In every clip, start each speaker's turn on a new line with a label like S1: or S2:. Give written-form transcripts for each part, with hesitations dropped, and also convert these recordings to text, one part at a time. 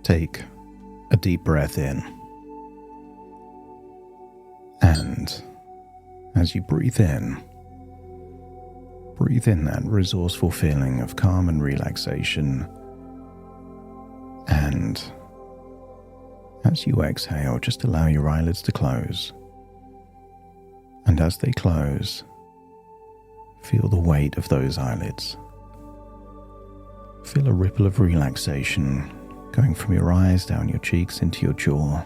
S1: Take a deep breath in. And as you breathe in that resourceful feeling of calm and relaxation. And as you exhale, just allow your eyelids to close. And as they close, feel the weight of those eyelids. Feel a ripple of relaxation going from your eyes down your cheeks into your jaw.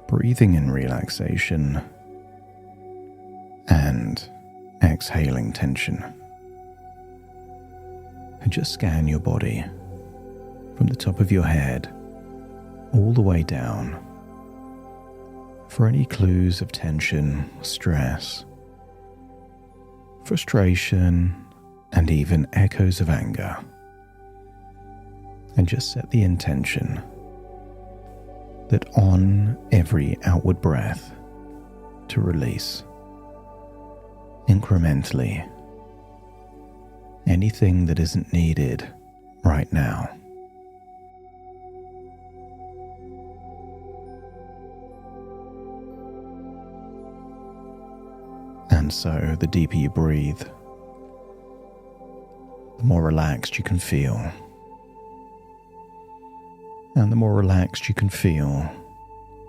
S1: Breathing in relaxation and exhaling tension. And just scan your body from the top of your head all the way down for any clues of tension, stress, frustration, and even echoes of anger. And just set the intention that on every outward breath to release incrementally anything that isn't needed right now. And so the deeper you breathe, the more relaxed you can feel. And the more relaxed you can feel,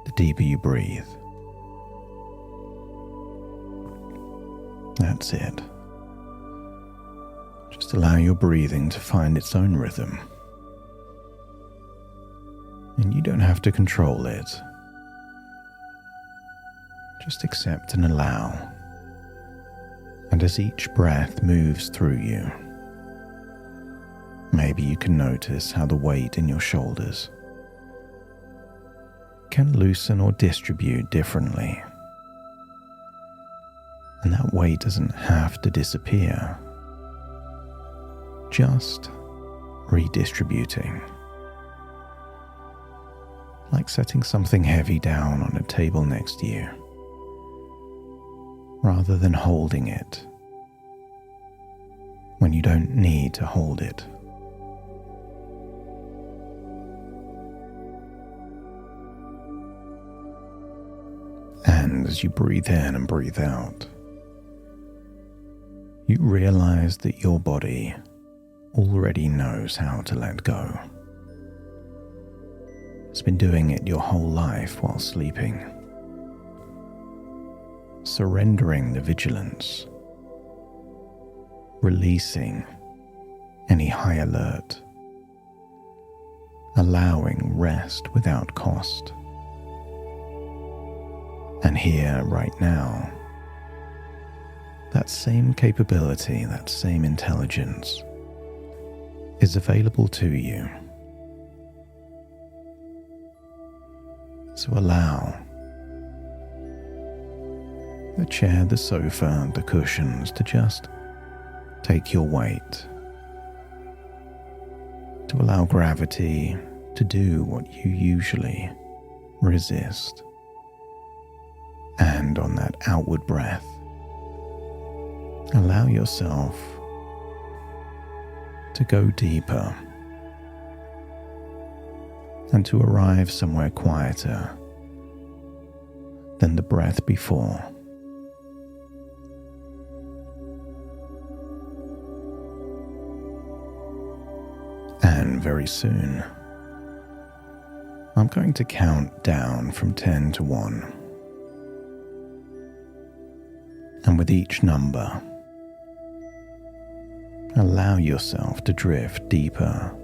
S1: the deeper you breathe. That's it. Just allow your breathing to find its own rhythm. And you don't have to control it. Just accept and allow. And as each breath moves through you, maybe you can notice how the weight in your shoulders can loosen or distribute differently. And that weight doesn't have to disappear, just redistributing. Like setting something heavy down on a table next to you, rather than holding it when you don't need to hold it. And as you breathe in and breathe out, you realize that your body already knows how to let go. It's been doing it your whole life while sleeping. Surrendering the vigilance, releasing any high alert, allowing rest without cost. And here, right now, that same capability, that same intelligence is available to you. So allow the chair, the sofa, the cushions to just take your weight, to allow gravity to do what you usually resist. And on that outward breath, allow yourself to go deeper and to arrive somewhere quieter than the breath before. And very soon, I'm going to count down from 10 to 1. And with each number, allow yourself to drift deeper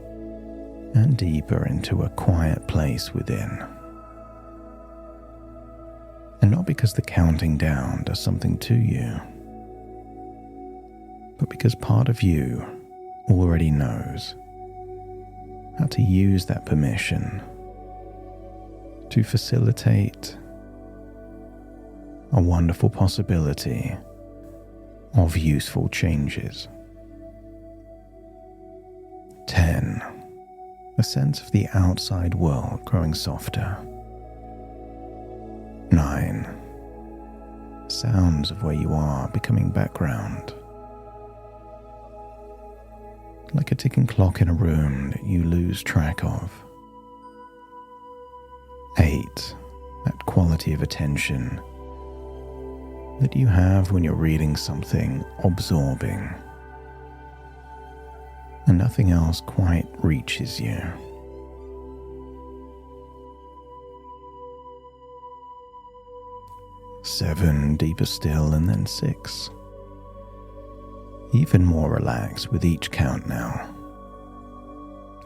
S1: and deeper into a quiet place within. And not because the counting down does something to you, but because part of you already knows how to use that permission to facilitate a wonderful possibility of useful changes. 10. A sense of the outside world growing softer. 9. Sounds of where you are becoming background. like a ticking clock in a room that you lose track of. 8, that quality of attention that you have when you're reading something absorbing and nothing else quite reaches you. 7, deeper still, and then 6. Even more relaxed with each count now.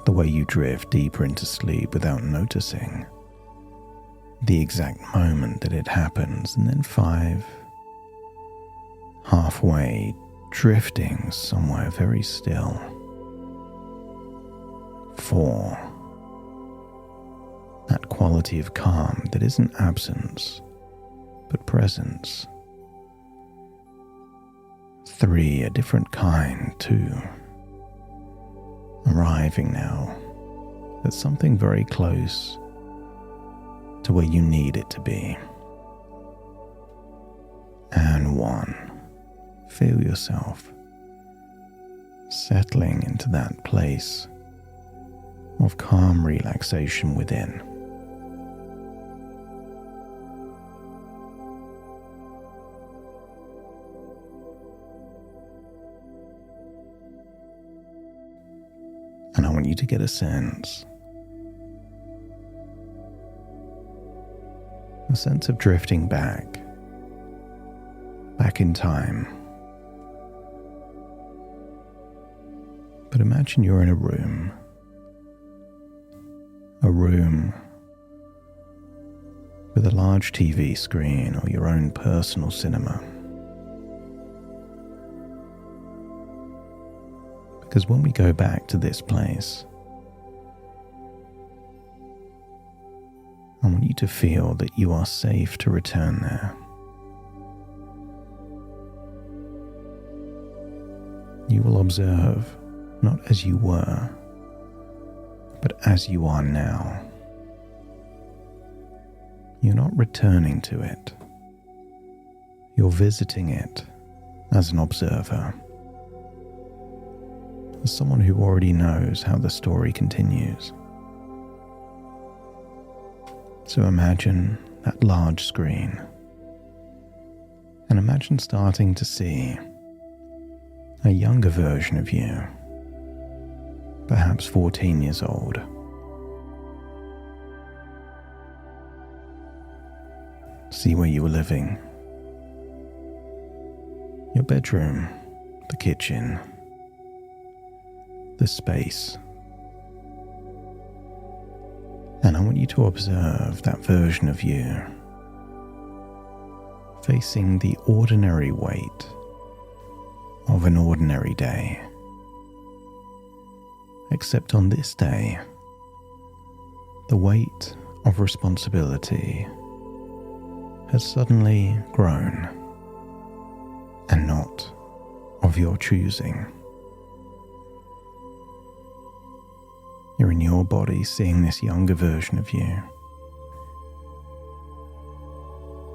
S1: The way you drift deeper into sleep without noticing the exact moment that it happens, and then 5, halfway drifting somewhere very still. 4, that quality of calm that isn't absence but presence. 3, a different kind too. Arriving now at something very close to where you need it to be. And 1, feel yourself settling into that place of calm relaxation within. And I want you to get a sense of drifting back in time. But imagine you're in a room with a large TV screen or your own personal cinema. Because when we go back to this place, I want you to feel that you are safe to return there. You will observe not as you were, but as you are now. You're not returning to it. You're visiting it as an observer, as someone who already knows how the story continues. So imagine that large screen, and imagine starting to see a younger version of you, perhaps 14 years old. See where you were living, your bedroom, the kitchen, the space. And I want you to observe that version of you facing the ordinary weight of an ordinary day. Except on this day, the weight of responsibility has suddenly grown, and not of your choosing. You're in your body seeing this younger version of you,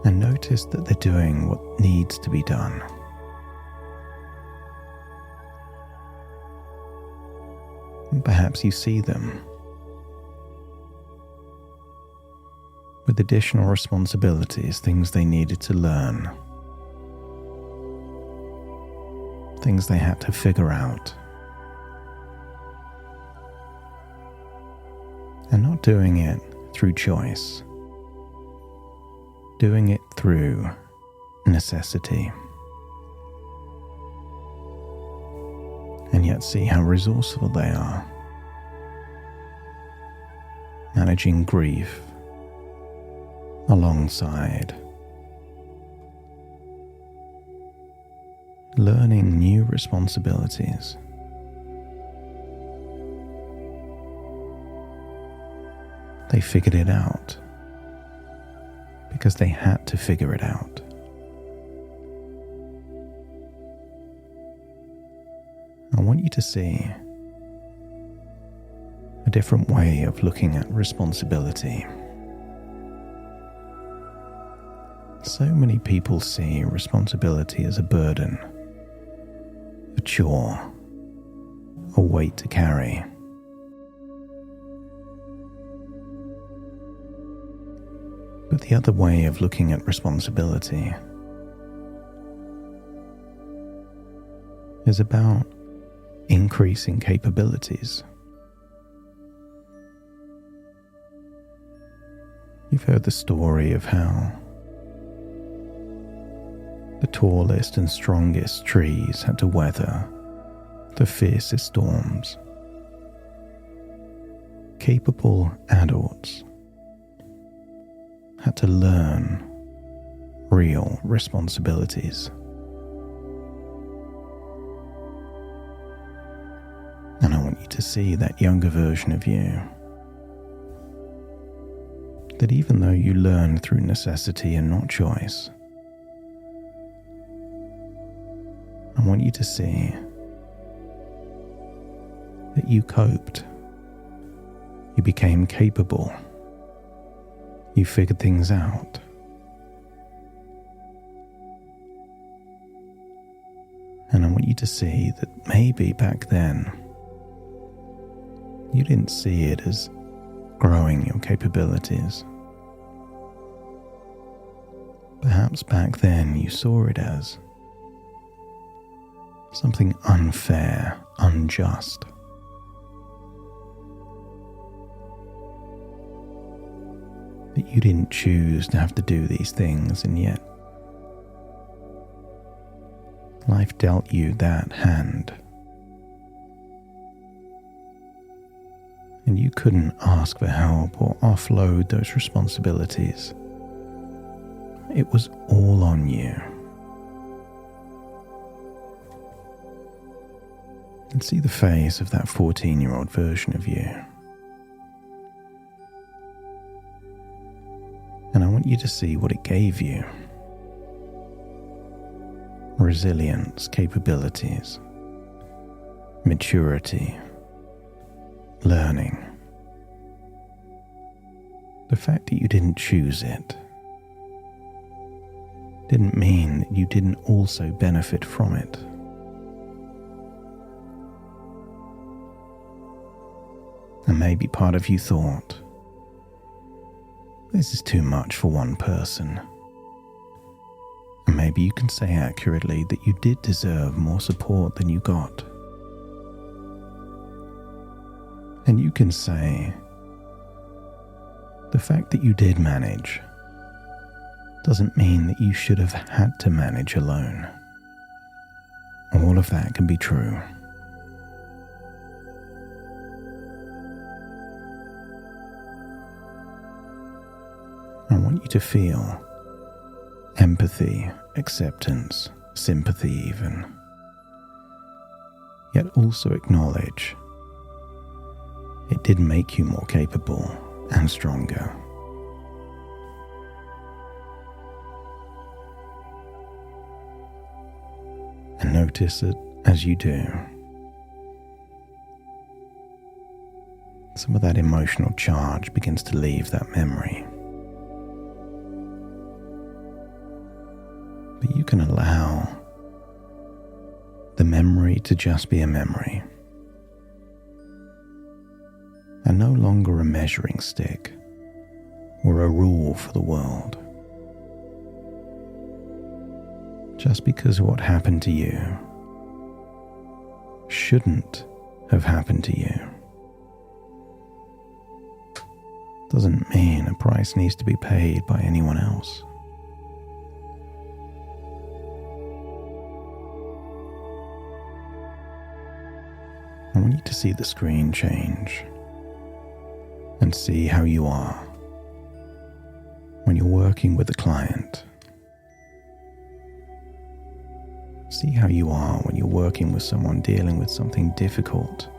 S1: and notice that they're doing what needs to be done. And perhaps you see them with additional responsibilities, things they needed to learn, things they had to figure out, and not doing it through choice, doing it through necessity. And yet see how resourceful they are, managing grief alongside learning new responsibilities. They figured it out because they had to figure it out. I want you to see a different way of looking at responsibility. So many people see responsibility as a burden, a chore, a weight to carry. But the other way of looking at responsibility is about increasing capabilities. You've heard the story of how the tallest and strongest trees had to weather the fiercest storms. Capable adults had to learn real responsibilities. And I want you to see that younger version of you. That even though you learned through necessity and not choice, I want you to see that you coped. You became capable. You figured things out. And I want you to see that maybe back then you didn't see it as growing your capabilities. Perhaps back then you saw it as something unfair, unjust. That you didn't choose to have to do these things, and yet life dealt you that hand. And you couldn't ask for help or offload those responsibilities. It was all on you. And see the face of that 14-year-old version of you. And I want you to see what it gave you. Resilience, capabilities, maturity, learning. The fact that you didn't choose it didn't mean that you didn't also benefit from it. And maybe part of you thought, this is too much for one person. And maybe you can say accurately that you did deserve more support than you got. And you can say, the fact that you did manage doesn't mean that you should have had to manage alone. All of that can be true. I want you to feel empathy, acceptance, sympathy even, yet also acknowledge it did make you more capable and stronger. And notice that as you do, some of that emotional charge begins to leave that memory. But you can allow the memory to just be a memory, and no longer a measuring stick or a rule for the world. Just because what happened to you shouldn't have happened to you doesn't mean a price needs to be paid by anyone else. I want you to see the screen change and see how you are when you're working with a client. See how you are when you're working with someone dealing with something difficult.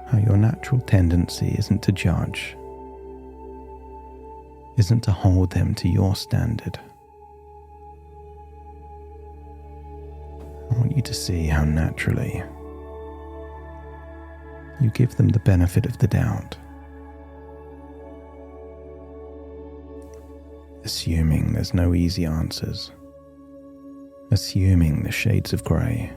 S1: How your natural tendency isn't to judge, isn't to hold them to your standard. I want you to see how naturally you give them the benefit of the doubt, assuming there's no easy answers assuming the shades of grey,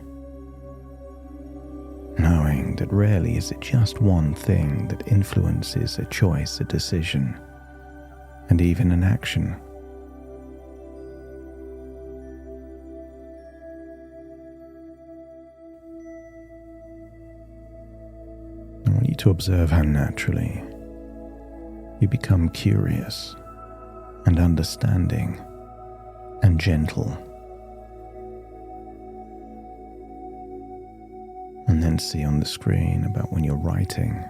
S1: knowing that rarely is it just one thing that influences a choice, a decision, and even an action. I want you to observe how naturally you become curious and understanding and gentle. And then see on the screen about when you're writing,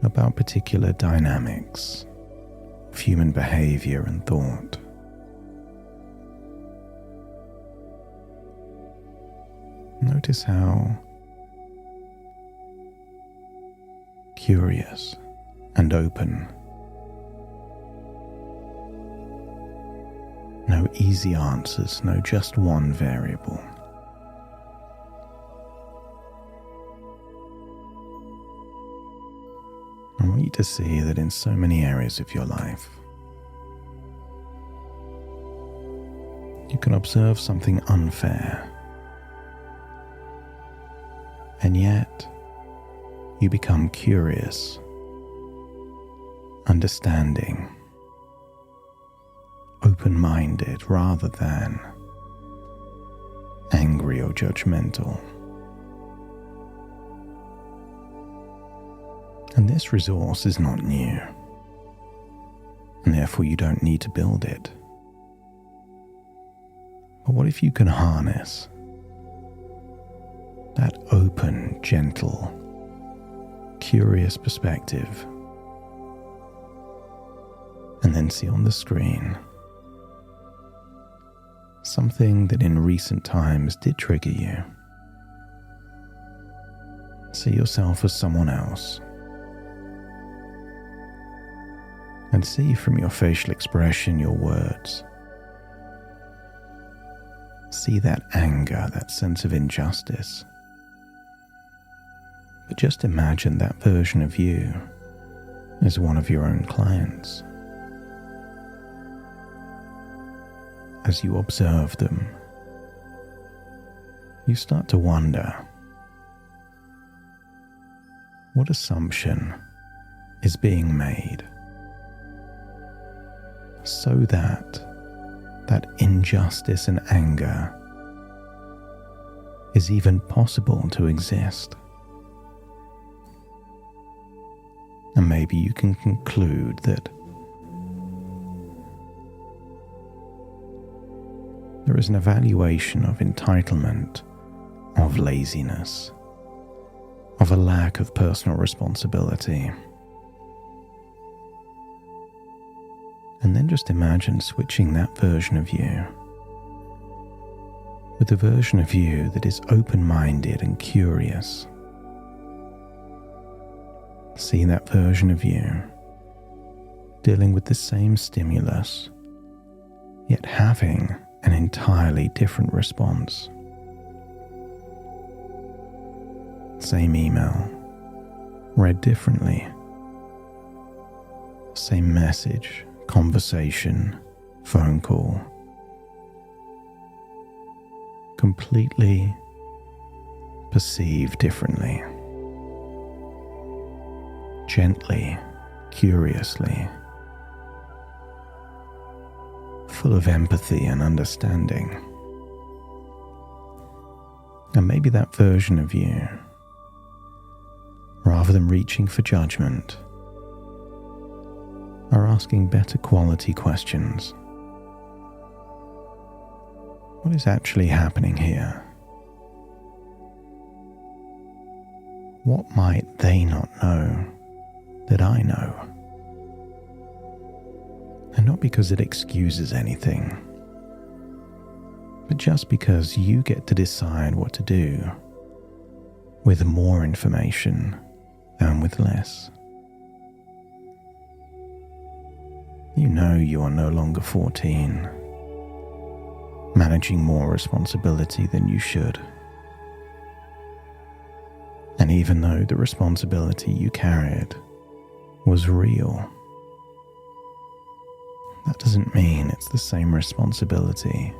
S1: about particular dynamics of human behavior and thought. Notice how curious and open. No easy answers, no just one variable. I want you to see that in so many areas of your life, you can observe something unfair, and yet you become curious, understanding, open-minded rather than angry or judgmental. And this resource is not new, and therefore you don't need to build it. But what if you can harness that open, gentle, curious perspective, and then see on the screen something that in recent times did trigger you. See yourself as someone else, and see from your facial expression, your words, see that anger, that sense of injustice. But just imagine that version of you as one of your own clients. As you observe them, you start to wonder, what assumption is being made so that injustice and anger is even possible to exist? And maybe you can conclude that there is an evaluation of entitlement, of laziness, of a lack of personal responsibility. And then just imagine switching that version of you with a version of you that is open-minded and curious. See that version of you dealing with the same stimulus, yet having an entirely different response. Same email, read differently. Same message, conversation, phone call. Completely perceived differently. Gently, curiously, full of empathy and understanding. And maybe that version of you, rather than reaching for judgment, are asking better quality questions. What is actually happening here? What might they not know that I know? And not because it excuses anything, but just because you get to decide what to do with more information than with less. You know you are no longer 14, managing more responsibility than you should. And even though the responsibility you carried was real, that doesn't mean it's the same responsibility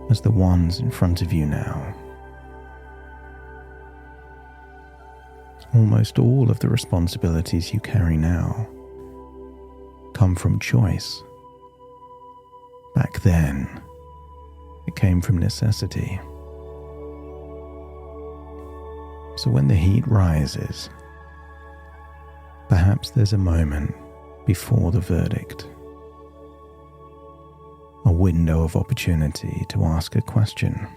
S1: as the ones in front of you now. Almost all of the responsibilities you carry now come from choice. Back then, it came from necessity. So when the heat rises, perhaps there's a moment before the verdict, a window of opportunity to ask a question.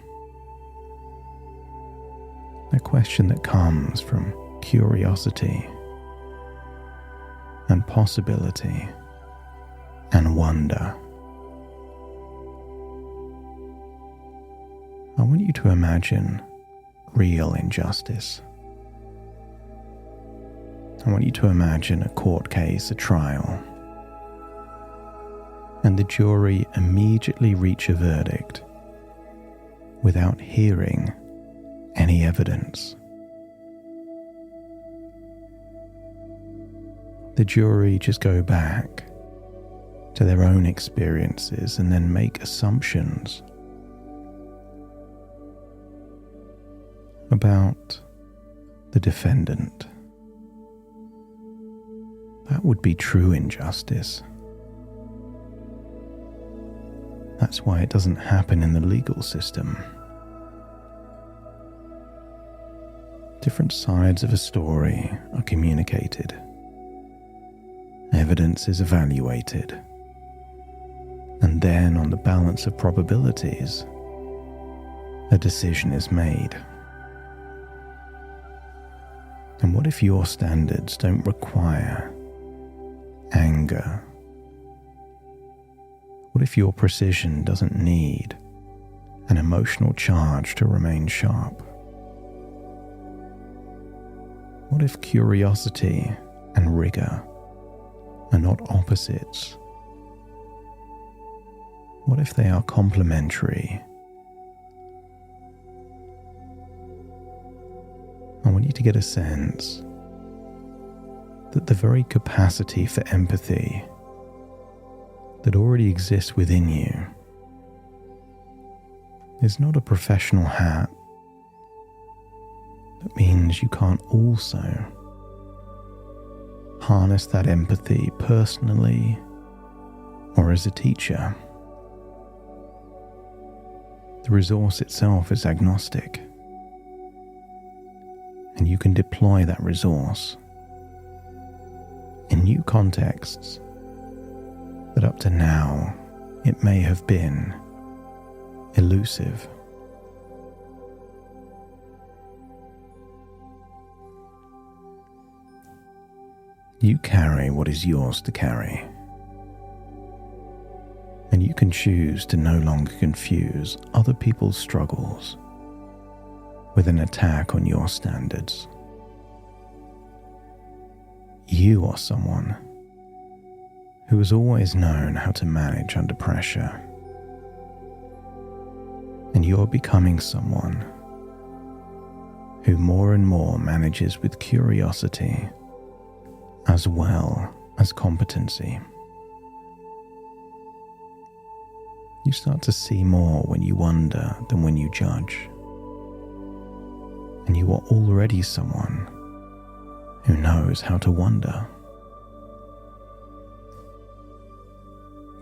S1: A question that comes from curiosity and possibility and wonder. I want you to imagine real injustice. I want you to imagine a court case, a trial, and the jury immediately reach a verdict without hearing any evidence. The jury just go back to their own experiences and then make assumptions about the defendant. That would be true injustice. That's why it doesn't happen in the legal system. Different sides of a story are communicated. Evidence is evaluated. And then, on the balance of probabilities, a decision is made. And what if your standards don't require anger? What if your precision doesn't need an emotional charge to remain sharp? What if curiosity and rigor are not opposites? What if they are complementary? I want you to get a sense that the very capacity for empathy that already exists within you is not a professional hat. That means you can't also harness that empathy personally or as a teacher. The resource itself is agnostic, and you can deploy that resource in new contexts that up to now it may have been elusive. You carry what is yours to carry, and you can choose to no longer confuse other people's struggles with an attack on your standards. You are someone who has always known how to manage under pressure, and you're becoming someone who more and more manages with curiosity as well as competency. You start to see more when you wonder than when you judge. And you are already someone who knows how to wonder.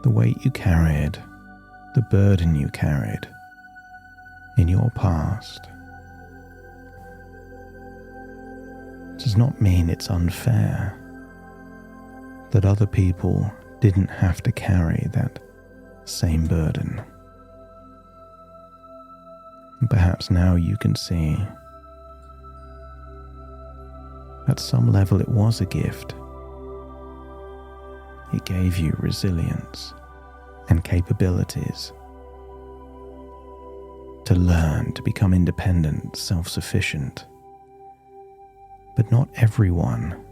S1: The weight you carried, the burden you carried in your past does not mean it's unfair that other people didn't have to carry that same burden. And perhaps now you can see at some level it was a gift. It gave you resilience and capabilities to learn to become independent, self-sufficient. But not everyone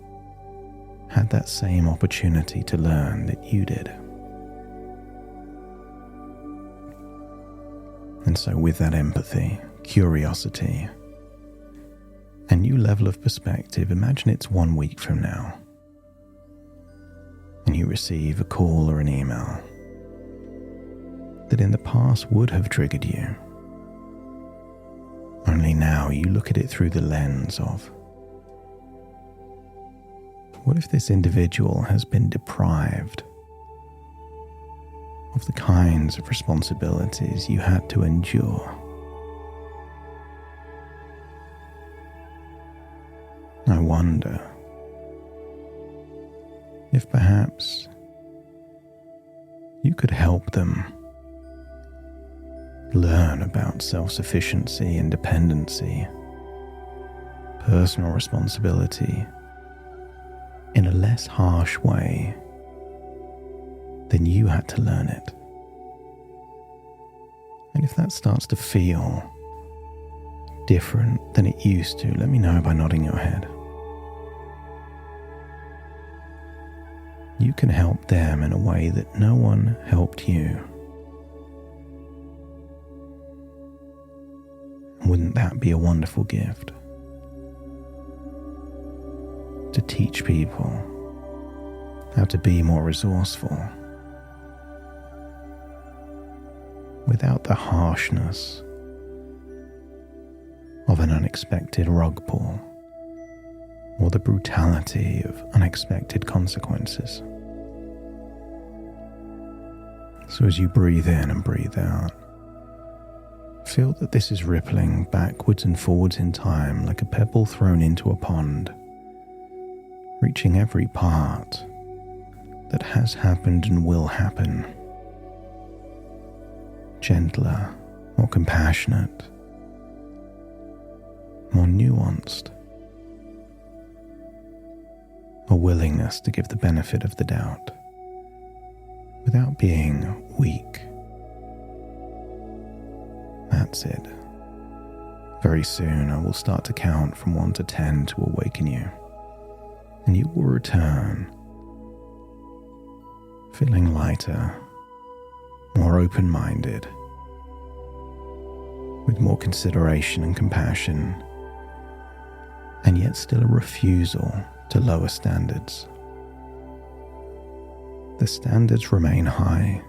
S1: had that same opportunity to learn that you did. And so with that empathy, curiosity, a new level of perspective, imagine it's 1 week from now, and you receive a call or an email. that in the past would have triggered you. Only now you look at it through the lens of, what if this individual has been deprived of the kinds of responsibilities you had to endure? I wonder if perhaps you could help them learn about self-sufficiency, independency, personal responsibility in a less harsh way than you had to learn it. And if that starts to feel different than it used to, let me know by nodding your head. You can help them in a way that no one helped you. Wouldn't that be a wonderful gift? To teach people how to be more resourceful without the harshness of an unexpected rug pull or the brutality of unexpected consequences. So as you breathe in and breathe out, feel that this is rippling backwards and forwards in time like a pebble thrown into a pond, reaching every part that has happened and will happen. Gentler, more compassionate, more nuanced. A willingness to give the benefit of the doubt without being weak. That's it. Very soon I will start to count from 1 to 10 to awaken you, and you will return feeling lighter, more open-minded, with more consideration and compassion, and yet still a refusal to lower standards. The standards remain high.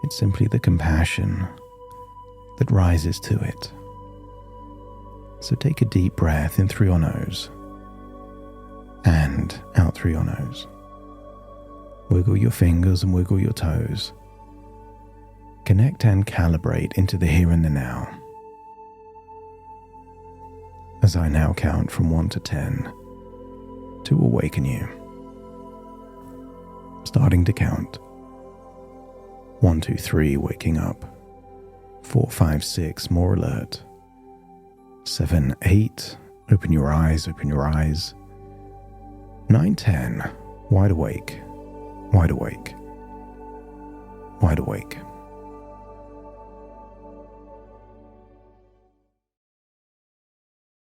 S1: It's simply the compassion that rises to it. So take a deep breath in through your nose and out through your nose. Wiggle your fingers and wiggle your toes. Connect and calibrate into the here and the now. As I now count from 1 to 10 to awaken you. Starting to count. 1, 2, 3, waking up. 4, 5, 6, more alert. 7, 8, open your eyes, open your eyes. 9, 10, wide awake, wide awake, wide awake.